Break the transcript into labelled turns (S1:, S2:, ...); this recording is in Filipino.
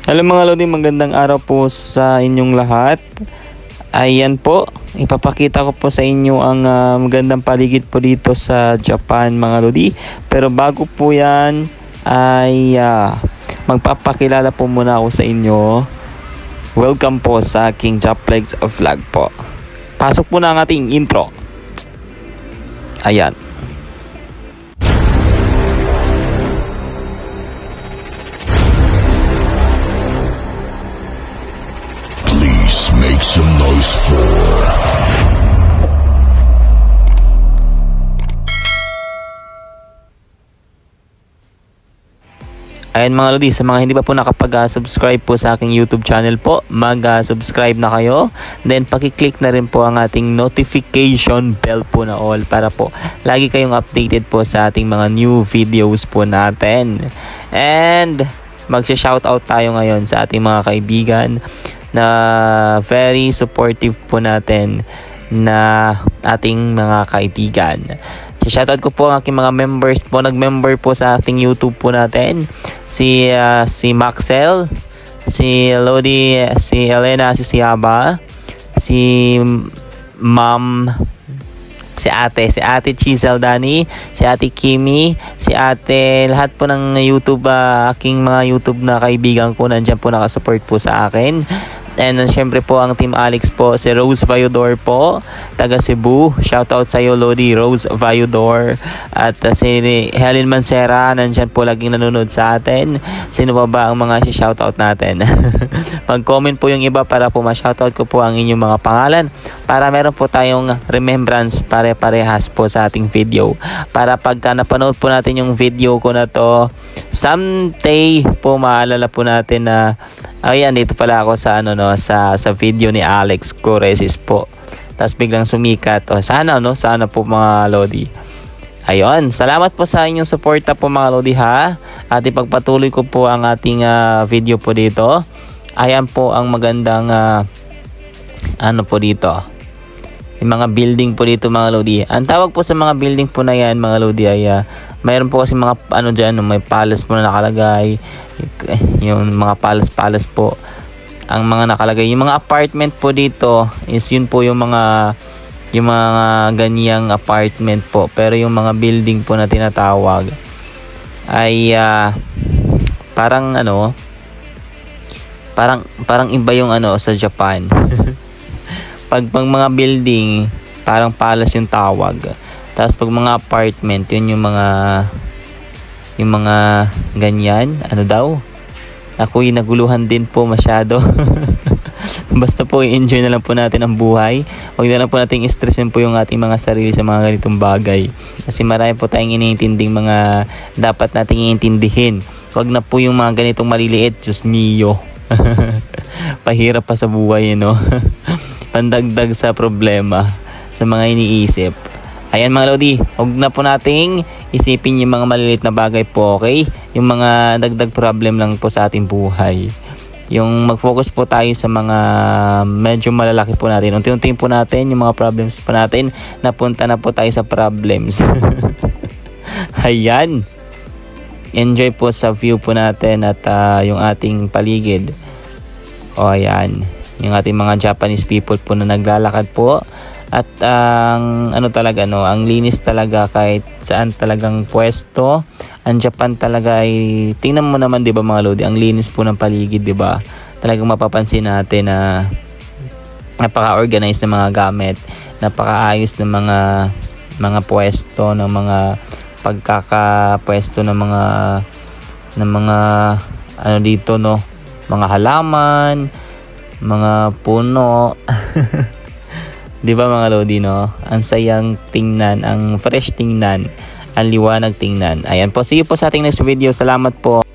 S1: Hello mga Lodi, magandang araw po sa inyong lahat. Ayan po, ipapakita ko po sa inyo ang magandang paligid po dito sa Japan mga Lodi. Pero bago po yan ay magpapakilala po muna ako sa inyo. Welcome po sa aking Japlex Vlog po. Pasok po na ang ating intro. Ayan.
S2: Make some noise for
S1: Ayan mga Lodi, sa mga hindi pa po nakapag-subscribe po sa aking YouTube channel po, mag-subscribe na kayo. Then pakiclick na rin po ang ating notification bell po na all para po lagi kayong updated po sa ating mga new videos po natin. And mag-shoutout tayo ngayon sa ating mga kaibigan na very supportive po natin na ating mga kaibigan. Shoutout ko po ang aking mga members po, nag-member po sa ating YouTube po natin. Si Maxel, si Lodi, si Elena, si Siaba, si Ma'am, si Ate Chisel Dani, si Ate Kimi, si Ate, lahat po ng YouTube, aking mga YouTube na kaibigan ko, nandiyan po nakasupport po sa akin. And syempre po ang Team Alex po, si Rose Vayodor po, taga Cebu. Shoutout sa iyo Lodi, Rose Vayodor. At si Helen Mancera, nandyan po laging nanonood sa atin. Sino ba ang mga shoutout natin? Mag-comment po yung iba para po ma-shoutout ko po ang inyong mga pangalan. Para meron po tayong remembrance pare-parehas po sa ating video. Para pagka napanood po natin yung video ko na to, someday po maalala po natin na ayan, dito pala ako sa sa video ni Alex Coresis po. Tapos biglang sumikat. Sana po mga Lodi. Ayun, salamat po sa inyong suporta po mga Lodi ha. At ipagpatuloy ko po ang ating video po dito. Ayan po ang magandang po dito. Yung mga building po dito mga Lodi. Ang tawag po sa mga building po na yan mga Lodi ay mayroon po kasi mga dyan, may palace po na nakalagay. Yung mga palace po ang mga nakalagay. Yung mga apartment po dito is yun po yung mga ganyang apartment po. Pero yung mga building po na tinatawag ay parang iba yung sa Japan. pag mga building parang palace yung tawag. Tapos pag mga apartment, yun yung mga ganyan. Ako'y naguluhan din po masyado. Basta po i-enjoy na lang po natin ang buhay. Huwag na lang po natin i-stressin po yung ating mga sarili sa mga ganitong bagay. Kasi marami po tayong iniintinding mga dapat nating iintindihin. Huwag na po yung mga ganitong maliliit. Diyos mio. Pahirap pa sa buhay, Pandagdag sa problema sa mga iniisip. Ayan mga Lodi, huwag na po nating isipin yung mga maliliit na bagay po, okay? Yung mga dagdag problem lang po sa ating buhay. Yung mag-focus po tayo sa mga medyo malalaki po natin. Unti-unti po natin yung mga problems po natin. Napunta na po tayo sa problems. Ayan. Enjoy po sa view po natin at yung ating paligid. O ayan. Yung ating mga Japanese people po na naglalakad po. At ang ang linis talaga kahit saan talagang pwesto. Ang Japan talaga ay tingnan mo naman 'di ba mga Lodi, ang linis po ng paligid 'di ba? Talagang mapapansin natin na napaka-organized ng mga gamit, napakaayos ng mga pwesto, ng mga pagkakapwesto ng mga dito mga halaman, mga puno. Di ba mga Lodi, ang sayang tingnan, ang fresh tingnan, ang liwanag tingnan. Ayan po, see you po sa ating next video. Salamat po.